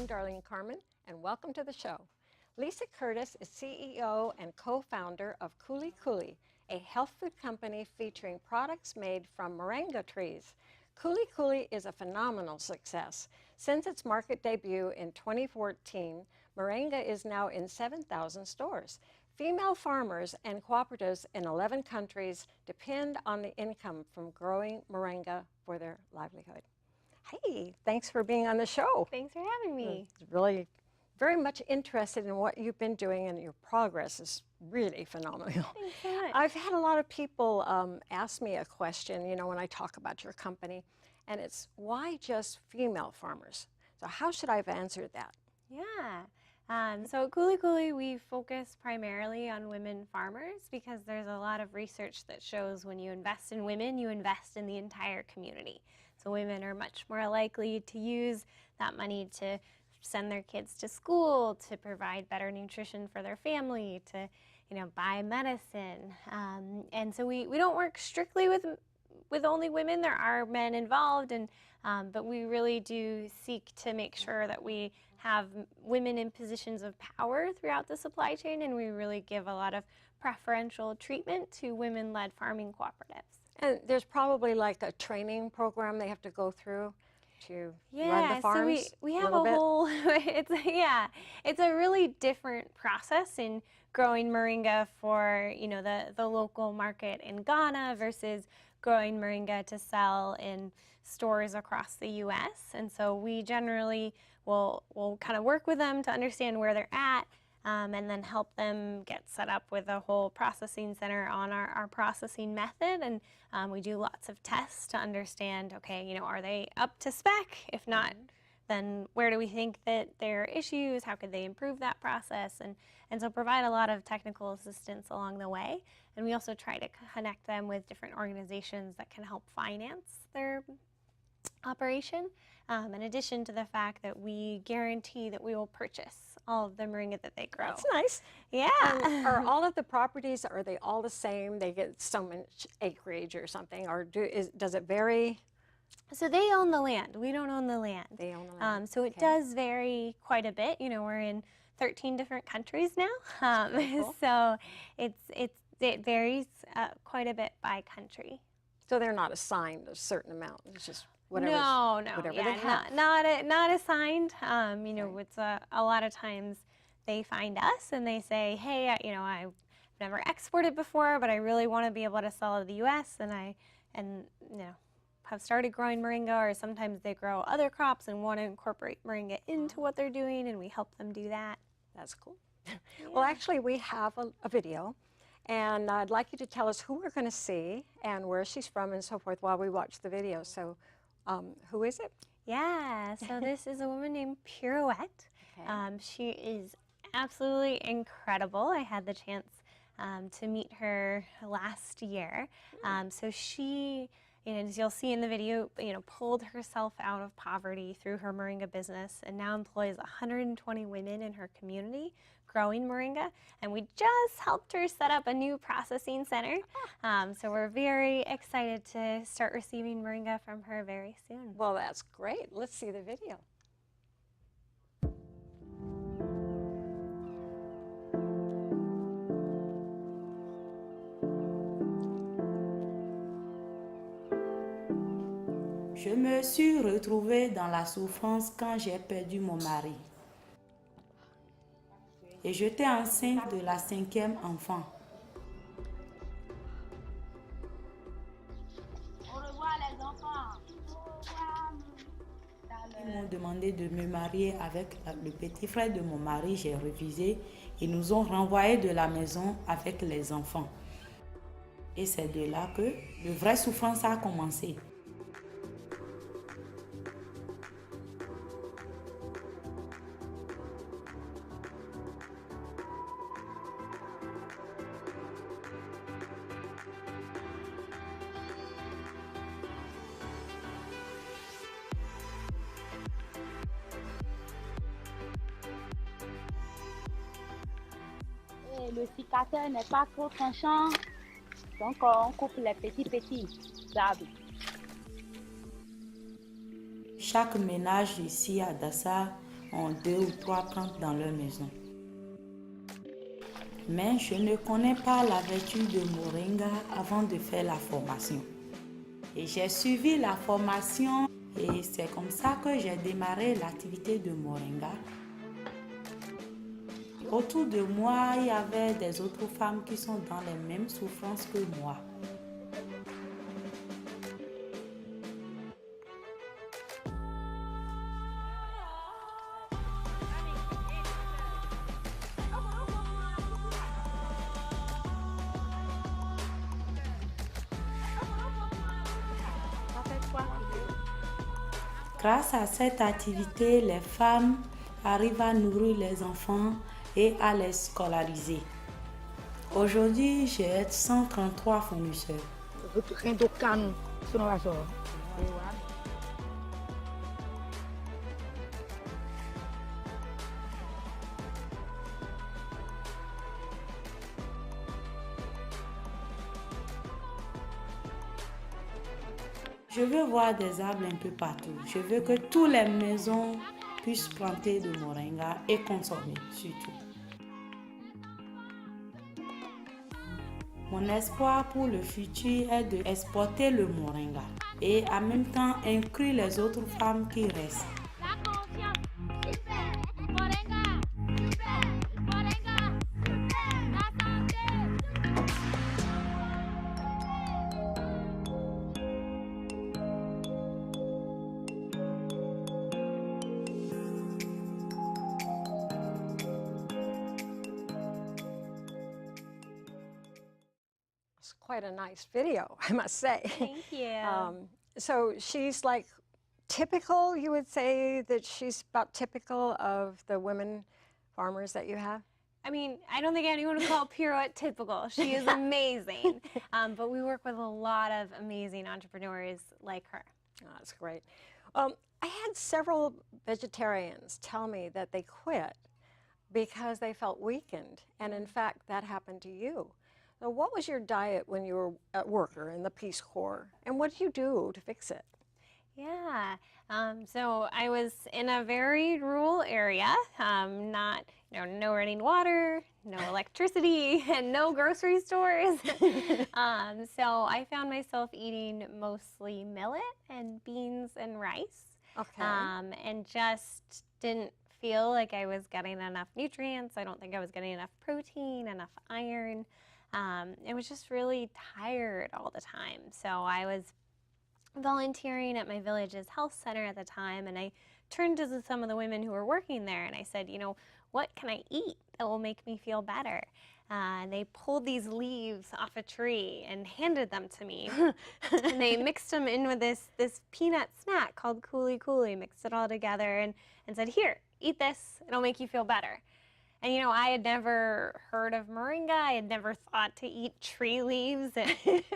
I'm Darlene Carman, and welcome to the show. Lisa Curtis is CEO and co-founder of Kuli Kuli, a health food company featuring products made from moringa trees. Kuli Kuli is a phenomenal success. Since its market debut in 2014, moringa is now in 7,000 stores. Female farmers and cooperatives in 11 countries depend on the income from growing moringa for their livelihood. Hey, thanks for being on the show. Thanks for having me. It's really very much interested in what you've been doing, and your progress is really phenomenal. Thanks so much. I've had a lot of people ask me a question, you know, when I talk about your company, and it's why just female farmers? So how should I have answered that? Yeah. So at Kuli Kuli, we focus primarily on women farmers because there's a lot of research that shows when you invest in women, you invest in the entire community. So women are much more likely to use that money to send their kids to school, to provide better nutrition for their family, to, you know, buy medicine. And so we don't work strictly with only women. There are men involved, and but we really do seek to make sure that we have women in positions of power throughout the supply chain, and we really give a lot of preferential treatment to women-led farming cooperatives. And there's probably like a training program they have to go through to run the farms? So we have a whole, it's a really different process in growing moringa for, you know, the local market in Ghana versus growing moringa to sell in stores across the U.S. And so we generally will kind of work with them to understand where they're at, and then help them get set up with a whole processing center on our processing method. And we do lots of tests to understand, okay, you know, are they up to spec? If not, then where do we think that there are issues? How could they improve that process? And so provide a lot of technical assistance along the way. And we also try to connect them with different organizations that can help finance their operation, in addition to the fact that we guarantee that we will purchase all of the moringa that they grow. That's nice. Yeah. Are all of the properties, are they all the same? They get so much acreage or something, or does it vary? So they own the land. We don't own the land. They own the land. So it does vary quite a bit. You know, we're in 13 different countries now. Cool. So it varies quite a bit by country. So they're not assigned a certain amount. It's just whatever. No, whatever yeah, they have. not assigned. You know, it's a lot of times they find us and they say, hey, you know, I've never exported before, but I really want to be able to sell to the U.S. and you know, have started growing moringa, or sometimes they grow other crops and want to incorporate moringa into what they're doing, and we help them do that. That's cool. Yeah. Well, actually, we have a video, and I'd like you to tell us who we're going to see and where she's from and so forth while we watch the video. So who is it? Yeah, so this is a woman named Pirouette. Okay. She is absolutely incredible. I had the chance to meet her last year. So she, you know, as you'll see in the video, you know, pulled herself out of poverty through her moringa business and now employs 120 women in her community growing moringa. And we just helped her set up a new processing center. So we're very excited to start receiving moringa from her very soon. Well, that's great. Let's see the video. Je me suis retrouvée dans la souffrance quand j'ai perdu mon mari. Et j'étais enceinte de la 5e enfant. Au revoir les enfants. Ils m'ont demandé de me marier avec le petit frère de mon mari. J'ai refusé. Ils nous ont renvoyés de la maison avec les enfants. Et c'est de là que la vraie souffrance a commencé. Et le cicateur n'est pas trop tranchant, donc on coupe les petits arbres. Chaque ménage ici à Dassa ont 2 ou 3 plantes dans leur maison. Mais je ne connais pas la vertu de Moringa avant de faire la formation. Et j'ai suivi la formation et c'est comme ça que j'ai démarré l'activité de Moringa. Autour de moi, il y avait des autres femmes qui sont dans les mêmes souffrances que moi. Grâce à cette activité, les femmes arrivent à nourrir les enfants et à les scolariser. Aujourd'hui, j'ai 133 fournisseurs. Je veux voir des arbres un peu partout. Je veux que toutes les maisons puissent planter de moringa et consommer surtout. Mon espoir pour le futur est d'exporter le moringa et en même temps inclure les autres femmes qui restent. It's quite a nice video, I must say. Thank you. So she's like typical, you would say that she's about typical of the women farmers that you have? I mean, I don't think anyone would call Pirouette typical. She is amazing. But we work with a lot of amazing entrepreneurs like her. Oh, that's great. I had several vegetarians tell me that they quit because they felt weakened, and in fact, that happened to you. So what was your diet when you were at work or in the Peace Corps, and what did you do to fix it? Yeah, so I was in a very rural area, no running water, no electricity, and no grocery stores. So I found myself eating mostly millet and beans and rice. Okay. And just didn't feel like I was getting enough nutrients. I don't think I was getting enough protein, enough iron. I was just really tired all the time. So I was volunteering at my village's health center at the time, and I turned to some of the women who were working there and I said, what can I eat that will make me feel better? And they pulled these leaves off a tree and handed them to me. And they mixed them in with this peanut snack called Coolie Coolie, mixed it all together and said, here, eat this, it'll make you feel better. And I had never heard of moringa. I had never thought to eat tree leaves. It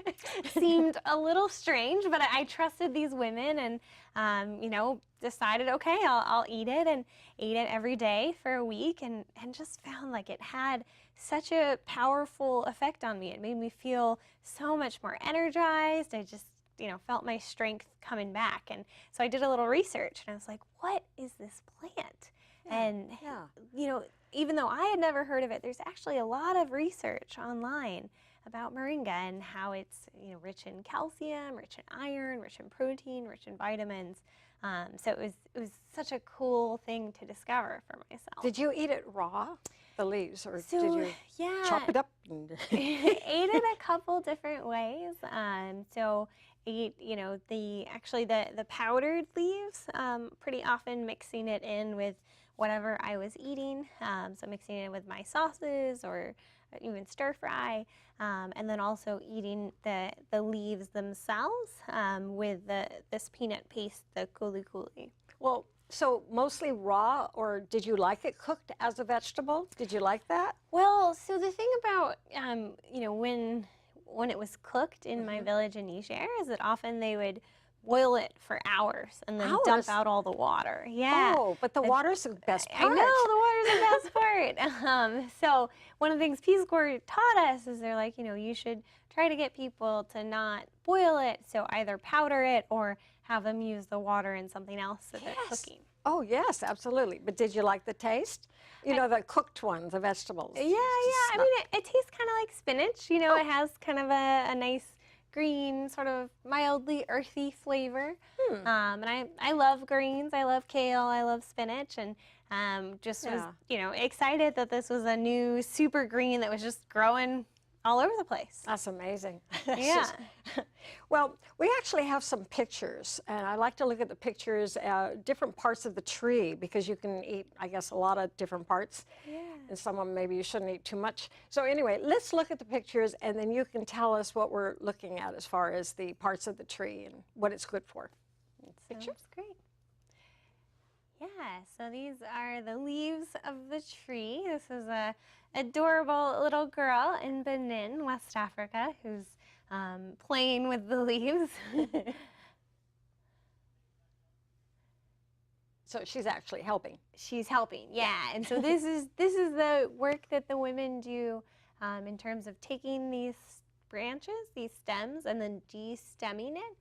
seemed a little strange, but I trusted these women and, decided, okay, I'll eat it, and ate it every day for a week and just found like it had such a powerful effect on me. It made me feel so much more energized. I just, felt my strength coming back. And so I did a little research and I was like, what is this plant? And, even though I had never heard of it, there's actually a lot of research online about moringa and how it's rich in calcium, rich in iron, rich in protein, rich in vitamins. So it was such a cool thing to discover for myself. Did you eat it raw, the leaves, or did you chop it up? Ate it a couple different ways. So ate the powdered leaves, pretty often mixing it in with whatever I was eating, so mixing it with my sauces or even stir fry, and then also eating the leaves themselves with this peanut paste, the Coolie Coolie. Well, so mostly raw, or did you like it cooked as a vegetable? Did you like that? Well, so the thing about, when it was cooked in my village in Niger is that often they would boil it for hours and then dump out all the water. Yeah. Oh, but the water's the best part. I know, the water's the best part. So one of the things Peace Corps taught us is they're like, you should try to get people to not boil it, so either powder it or have them use the water in something else that they're cooking. Oh, yes, absolutely. But did you like the taste? You know, the cooked ones, the vegetables. Yeah, yeah. I mean, it tastes kind of like spinach. You know, it has kind of a nice green, sort of mildly earthy flavor. And I love greens. I love kale. I love spinach. And just was, you know, excited that this was a new super green that was just growing all over the place. That's amazing. Yeah. Well, we actually have some pictures, and I like to look at the pictures, different parts of the tree, because you can eat, I guess, a lot of different parts. Yeah. And some of them maybe you shouldn't eat too much. So anyway, let's look at the pictures, and then you can tell us what we're looking at as far as the parts of the tree and what it's good for. Picture? Sounds great. Yeah, so these are the leaves of the tree. This is a adorable little girl in Benin, West Africa, who's playing with the leaves. So she's actually helping. She's helping, yeah. And so this is the work that the women do in terms of taking these branches, these stems, and then de-stemming it.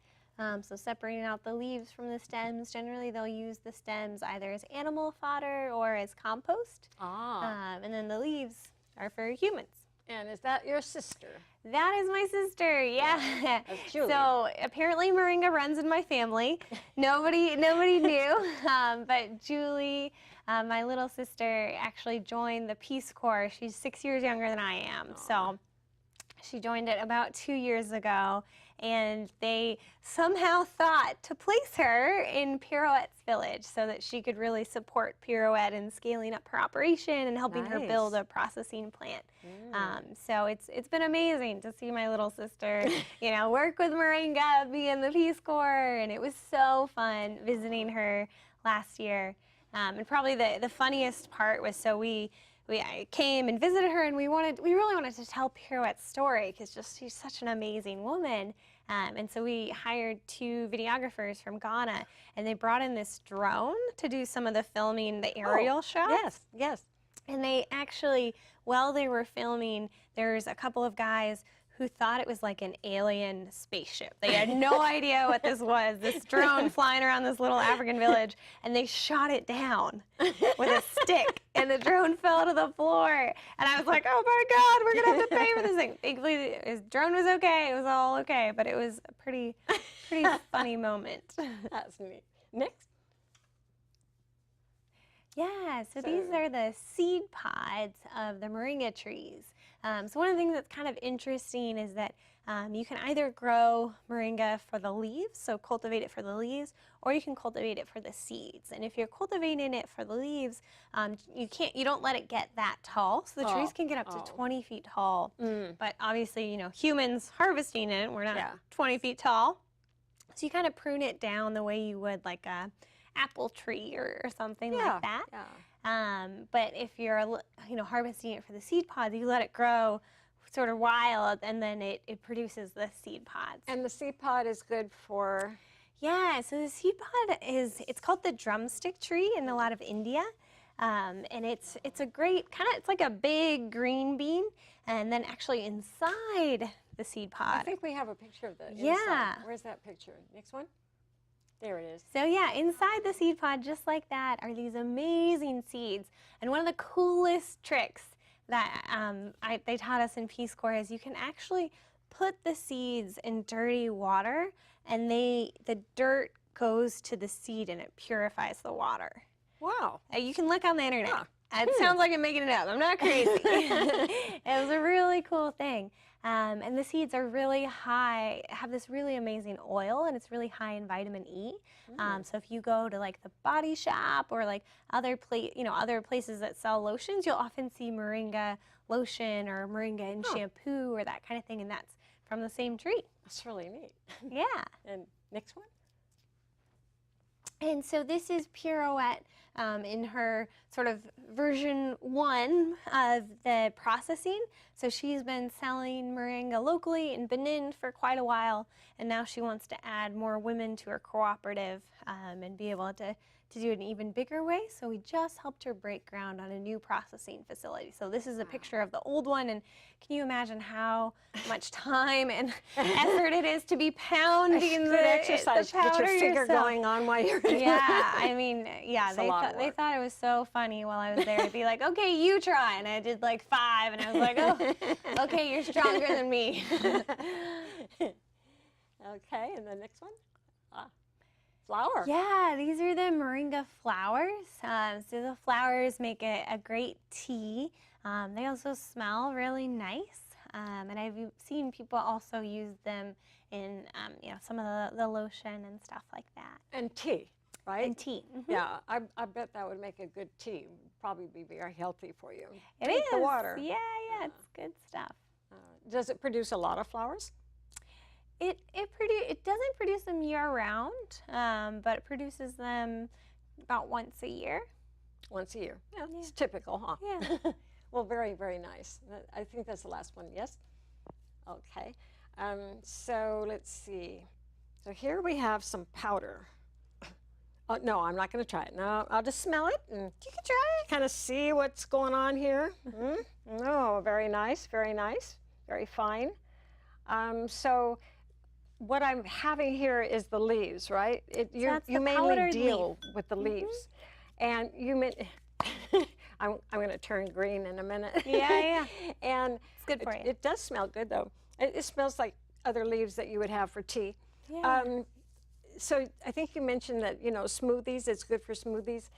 So separating out the leaves from the stems. Generally, they'll use the stems either as animal fodder or as compost. And then the leaves are for humans. And is that your sister? That is my sister, yeah. That's Julie. So apparently Moringa runs in my family. Nobody knew, but Julie, my little sister, actually joined the Peace Corps. She's 6 years younger than I am. So she joined it about 2 years ago, and they somehow thought to place her in Pirouette's village so that she could really support Pirouette in scaling up her operation and helping her build a processing plant. So it's been amazing to see my little sister, you know, work with Moringa, be in the Peace Corps, and it was so fun visiting her last year. And probably the funniest part was, so I came and visited her, and we really wanted to tell Pirouette's story, because she's such an amazing woman. And so we hired 2 videographers from Ghana, and they brought in this drone to do some of the filming, the aerial shots. Yes, yes. And they actually, while they were filming, there's a couple of guys who thought it was like an alien spaceship. They had no idea what this was, this drone flying around this little African village, and they shot it down with a stick, and the drone fell to the floor. And I was like, oh my God, we're gonna have to pay for this thing. Thankfully, his drone was okay, it was all okay, but it was a pretty funny moment. That's neat. Next. Yeah, so these are the seed pods of the moringa trees. So one of the things that's kind of interesting is that you can either grow moringa for the leaves, so cultivate it for the leaves, or you can cultivate it for the seeds. And if you're cultivating it for the leaves, you don't let it get that tall. So the trees can get up to 20 feet tall. But obviously, you know, humans harvesting it, we're not 20 feet tall. So you kind of prune it down the way you would like a apple tree or something like that. But if you're, you know, harvesting it for the seed pods, you let it grow sort of wild, and then it produces the seed pods. And the seed pod is good for? Yeah, so the seed pod it's called the drumstick tree in a lot of India. And it's a great it's like a big green bean, and then actually inside the seed pod. I think we have a picture of the inside. Yeah. Where's that picture? Next one? There it is. So yeah, inside the seed pod, just like that, are these amazing seeds. And one of the coolest tricks that they taught us in Peace Corps is you can actually put the seeds in dirty water, and the dirt goes to the seed and it purifies the water. Wow. You can look on the internet. Huh. It sounds like I'm making it up. I'm not crazy. It was a really cool thing. And the seeds are really high, have this really amazing oil, and it's really high in vitamin E. So if you go to like the Body Shop or like other places that sell lotions, you'll often see moringa lotion or moringa in shampoo or that kind of thing, and that's from the same tree. That's really neat. Yeah. And next one? And so this is Pirouette in her sort of version 1 of the processing. So she's been selling moringa locally in Benin for quite a while, and now she wants to add more women to her cooperative and be able to to do it an even bigger way. So we just helped her break ground on a new processing facility. So this is a picture of the old one, and can you imagine how much time and effort it is to be pounding the exercise to get powder your finger yourself. going on while you're Yeah, I mean, yeah, It's a lot of they work. thought it was so funny while I was there. I'd be like, okay, you try, and I did like 5, and I was like, oh, okay, you're stronger than me. Okay, and the next one? Flower. Yeah, these are the Moringa flowers. So the flowers make a great tea. They also smell really nice. And I've seen people also use them in, some of the lotion and stuff like that. And tea, right? And tea. Mhm. Yeah, I bet that would make a good tea. Probably be very healthy for you. It Drink is. the water. Yeah, it's good stuff. Does it produce a lot of flowers? It doesn't produce them year round, but it produces them about once a year. Once a year. Yeah, it's typical, huh? Yeah. Well, very, very nice. I think that's the last one, yes? Okay. So let's see. So here we have some powder. Oh, no, I'm not going to try it. No, I'll just smell it, and you can try it, kind of see what's going on here. Oh, very nice, very fine. So what I'm having here is the leaves, right? You mainly powdered deal with the leaves. And you meant, I'm going to turn green in a minute. Yeah. And It's good for you. It does smell good, though. It smells like other leaves that you would have for tea. Yeah. So I think you mentioned that, smoothies, it's good for smoothies.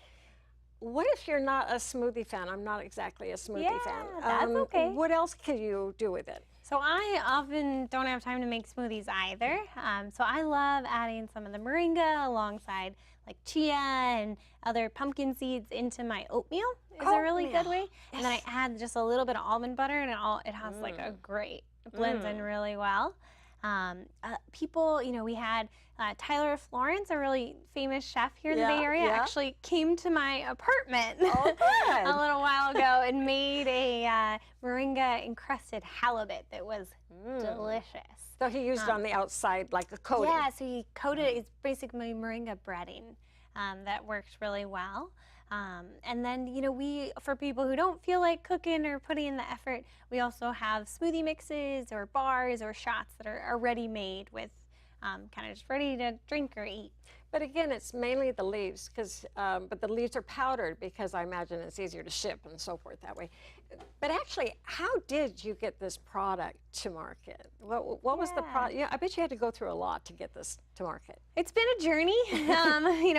What if you're not a smoothie fan? I'm not exactly a smoothie fan. That's okay. What else can you do with it? So I often don't have time to make smoothies either. So I love adding some of the moringa alongside like chia and other pumpkin seeds into my oatmeal is a really good way. And then I add just a little bit of almond butter, and it has like a great, it blends in really well. People, we had Tyler Florence, a really famous chef here in the Bay Area, actually came to my apartment a little while ago and made a moringa encrusted halibut that was delicious. So he used it on the outside like a coating. Yeah, so he coated it. It's basically moringa breading that works really well. And then, for people who don't feel like cooking or putting in the effort, we also have smoothie mixes or bars or shots that are ready made with kind of just ready to drink or eat. But again, it's mainly the leaves, but the leaves are powdered because I imagine it's easier to ship and so forth that way. But actually, how did you get this product to market? What was the product? Yeah, I bet you had to go through a lot to get this to market. It's been a journey,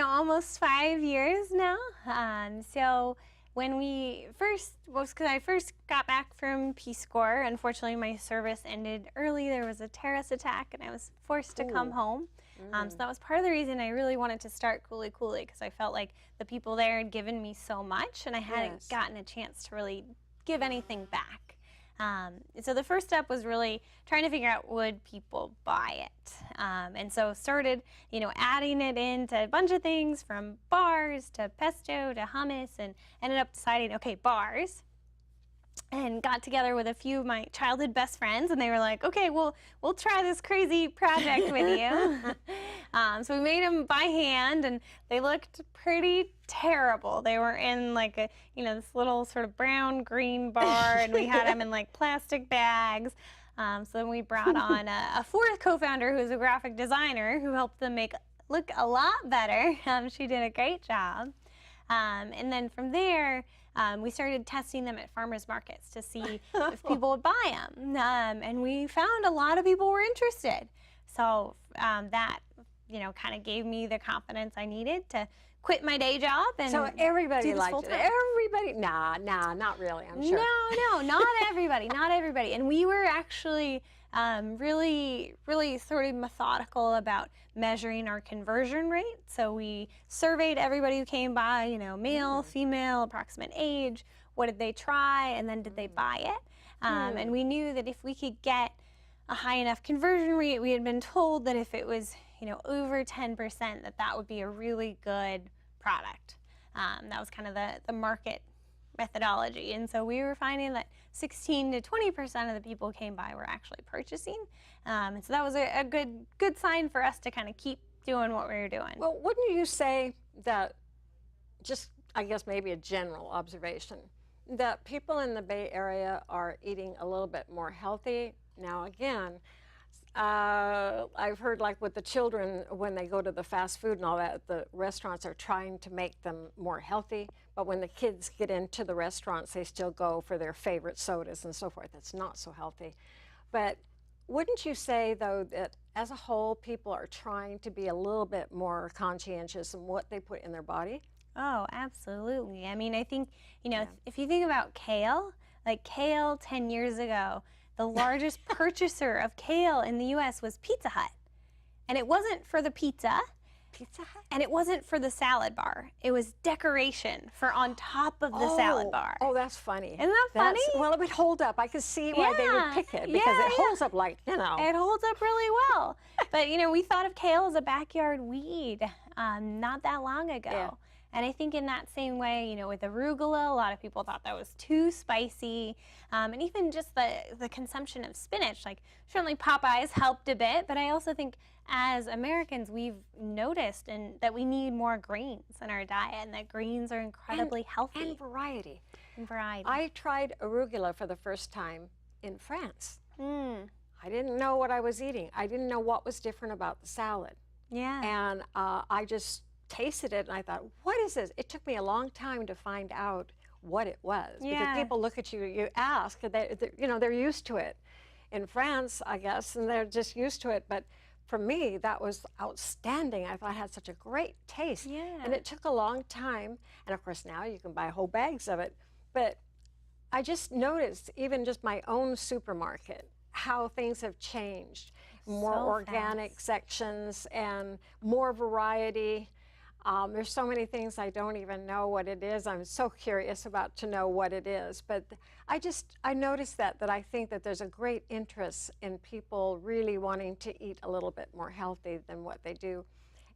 almost 5 years now. So when because I first got back from Peace Corps, unfortunately my service ended early. There was a terrorist attack and I was forced to come home. So that was part of the reason I really wanted to start Cooly Cooly, because I felt like the people there had given me so much and I hadn't gotten a chance to really give anything back. So the first step was really trying to figure out, would people buy it? And so started, adding it into a bunch of things from bars to pesto to hummus, and ended up deciding, okay, bars. And got together with a few of my childhood best friends, and they were like, okay, we'll try this crazy project with you. So we made them by hand, and they looked pretty terrible. They were in like this little sort of brown-green bar, and we had them in like plastic bags. So then we brought on a fourth co-founder who's a graphic designer who helped them look a lot better. She did a great job. And then from there, we started testing them at farmers markets to see if people would buy them. And we found a lot of people were interested. So that, kind of gave me the confidence I needed to quit my day job. And so everybody liked it. full-time. Everybody? Nah, not really, I'm sure. No, not everybody, not everybody. And we were actually really, really sort of methodical about measuring our conversion rate. So we surveyed everybody who came by, male, female, approximate age, what did they try, and then did they buy it? And we knew that if we could get a high enough conversion rate, we had been told that if it was, over 10%, that would be a really good product. That was kind of the market methodology. And so we were finding that 16 to 20% of the people who came by were actually purchasing. And so that was a good sign for us to kind of keep doing what we were doing. Well, wouldn't you say that just, I guess, maybe a general observation that people in the Bay Area are eating a little bit more healthy. Now, again, I've heard like with the children, when they go to the fast food and all that, the restaurants are trying to make them more healthy. But when the kids get into the restaurants, they still go for their favorite sodas and so forth. That's not so healthy. But wouldn't you say, though, that as a whole, people are trying to be a little bit more conscientious in what they put in their body? Oh, absolutely. I mean, I think, you know, Yeah. if you think about kale, like kale 10 years ago, the largest purchaser of kale in the US was Pizza Hut. And it wasn't for the pizza, Pizza Hut? and it wasn't for the salad bar. It was decoration for on top of the salad bar. Oh, that's funny. Isn't that funny? Well, it would hold up. I could see why they would Yeah, pick it because yeah, it holds up like, you know. It holds up really well. But, you know, we thought of kale as a backyard weed not that long ago. Yeah. And I think in that same way, you know, with arugula, a lot of people thought that was too spicy. And even just the consumption of spinach, like certainly Popeyes helped a bit, but I also think as Americans, we've noticed that we need more greens in our diet and that greens are incredibly healthy. And variety. And variety. I tried arugula for the first time in France. Mm, I didn't know what I was eating. I didn't know what was different about the salad. yeah. And I just tasted it and I thought, what is this? It took me a long time to find out what it was. Yeah. Because people look at you, you ask, you know, they're used to it. In France, I guess, and they're just used to it. But for me, that was outstanding. I thought it had such a great taste. Yeah. And it took a long time. And of course, now you can buy whole bags of it. But I just noticed, even just my own supermarket, how things have changed. More So organic fast. sections and more variety. There's so many things I don't even know what it is. I'm so curious about to know what it is. But I noticed that I think that there's a great interest in people really wanting to eat a little bit more healthy than what they do.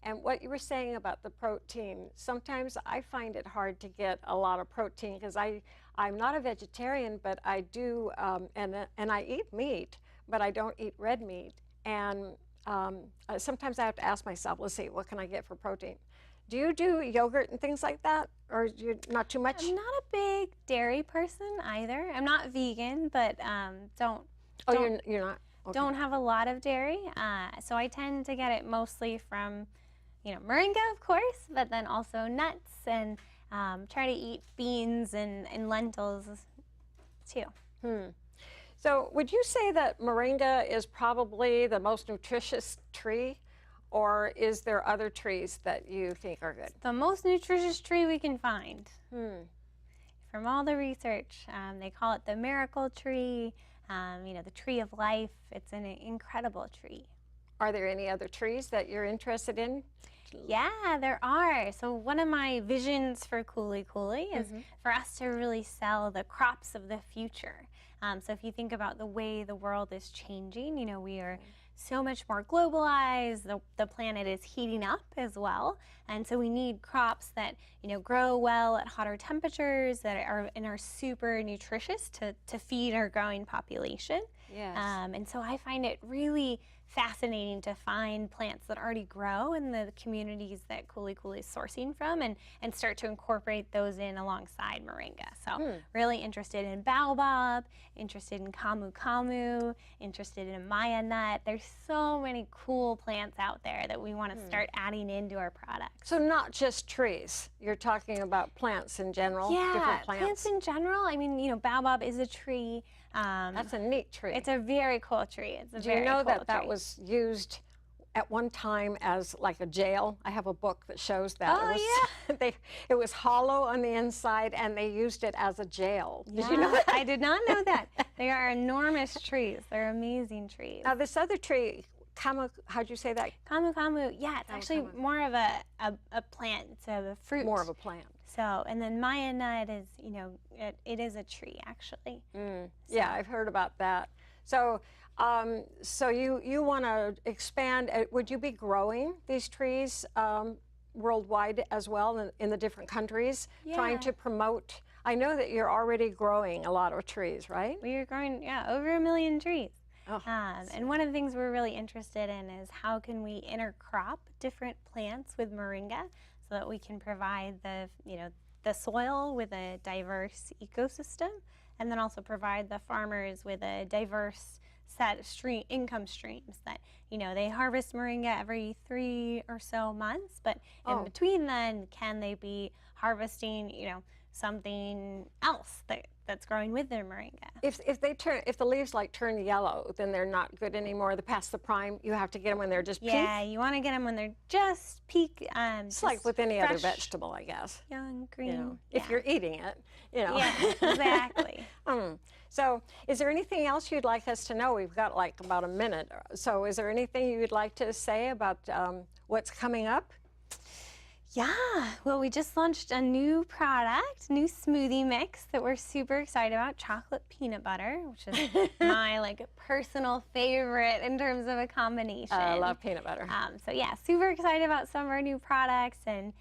And what you were saying about the protein, sometimes I find it hard to get a lot of protein because I'm not a vegetarian, but I do, and I eat meat, but I don't eat red meat. And sometimes I have to ask myself, let's see, what can I get for protein? Do you do yogurt and things like that, or you not too much? I'm not a big dairy person either. I'm not vegan, but don't You're not? Okay. don't have a lot of dairy. So I tend to get it mostly from, you know, moringa, of course, but then also nuts and try to eat beans and lentils too. So would you say that moringa is probably the most nutritious tree, or is there other trees that you think are good? The most nutritious tree we can find. From all the research, they call it the miracle tree, you know, the tree of life. It's an incredible tree. Are there any other trees that you're interested in? Yeah, there are. So one of my visions for Kuli Kuli is for us to really sell the crops of the future. So if you think about the way the world is changing, you know, we are so much more globalized, the planet is heating up as well, and so we need crops that, you know, grow well at hotter temperatures, that are super nutritious to feed our growing population. Yes. And so I find it really fascinating to find plants that already grow in the communities that Kuli Kuli is sourcing from and start to incorporate those in alongside moringa. So really interested in baobab, interested in camu camu, interested in maya nut. There's so many cool plants out there that we want to start adding into our products. So not just trees. You're talking about plants in general, Yeah, different plants. in general. I mean, you know, baobab is a tree. That's a neat tree. It's a very cool tree. It's a Do you very know cool that tree. was used at one time as like a jail? I have a book that shows that. Oh, It was hollow on the inside, and they used it as a jail. Did you know Yeah, that? I did not know that. They are enormous trees. They're amazing trees. Now this other tree, how'd you say that? Camu camu, yeah, it's Camu actually camu. more of a plant, it's a fruit. More of a plant. So, and then Maya nut is, you know, it is a tree actually. Yeah, I've heard about that. So, so you want to expand. Would you be growing these trees worldwide as well in the different countries, trying Yeah. to promote? I know that you're already growing a lot of trees, right? We are growing, yeah, over 1 million trees. Oh, And one of the things we're really interested in is how can we intercrop different plants with moringa. so that we can provide the soil with a diverse ecosystem, and then also provide the farmers with a diverse set of income streams that, they harvest moringa every 3 or so months, but in between then, can they be harvesting, something else that's growing with their moringa? If the leaves turn yellow, then they're not good anymore. They're past the prime. You have to get them when they're just pink. Yeah, you want to get them when they're just peak. It's like with any other vegetable, I guess. Young, green. If you're eating it, Yeah, exactly. So is there anything else you'd like us to know? We've got about a minute. So is there anything you'd like to say about what's coming up? Yeah, well, we just launched a new product, new smoothie mix that we're super excited about, chocolate peanut butter, which is my personal favorite in terms of a combination. I love peanut butter. So yeah, super excited about some of our new products, and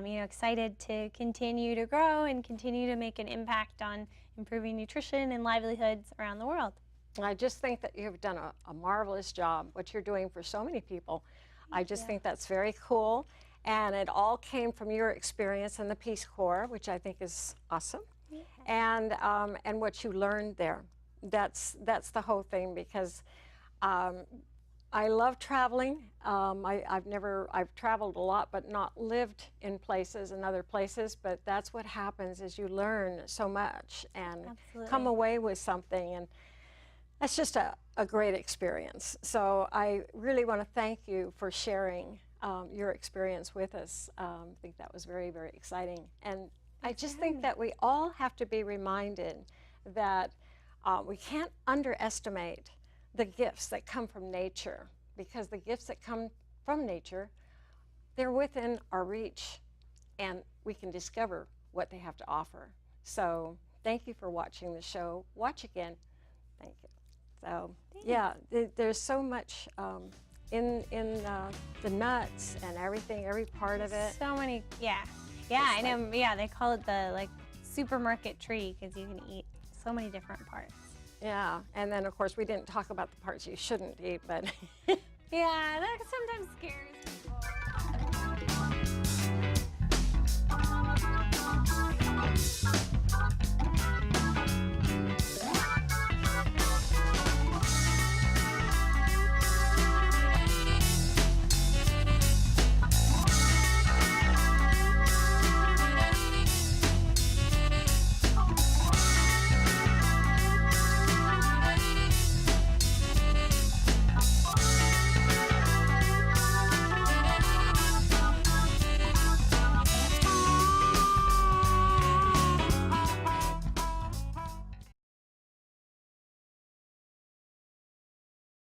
excited to continue to grow and continue to make an impact on improving nutrition and livelihoods around the world. I just think that you've done a marvelous job, what you're doing for so many people. I just think that's very cool. And it all came from your experience in the Peace Corps, which I think is awesome, and what you learned there. That's the whole thing, because I love traveling. I've traveled a lot, but not lived in places and other places. But that's what happens, is you learn so much and come away with something, and that's just a great experience. So I really want to thank you for sharing your experience with us. I think that was very, very exciting. And I just think that we all have to be reminded that we can't underestimate the gifts that come from nature, because the gifts that come from nature, they're within our reach, and we can discover what they have to offer. So thank you for watching the show. Watch again. Thank you. So yeah, there's so much in the nuts and everything, every part of it. So many, I know. Yeah, they call it the supermarket tree, because you can eat so many different parts. Yeah, and then of course we didn't talk about the parts you shouldn't eat, but yeah, that sometimes scares people.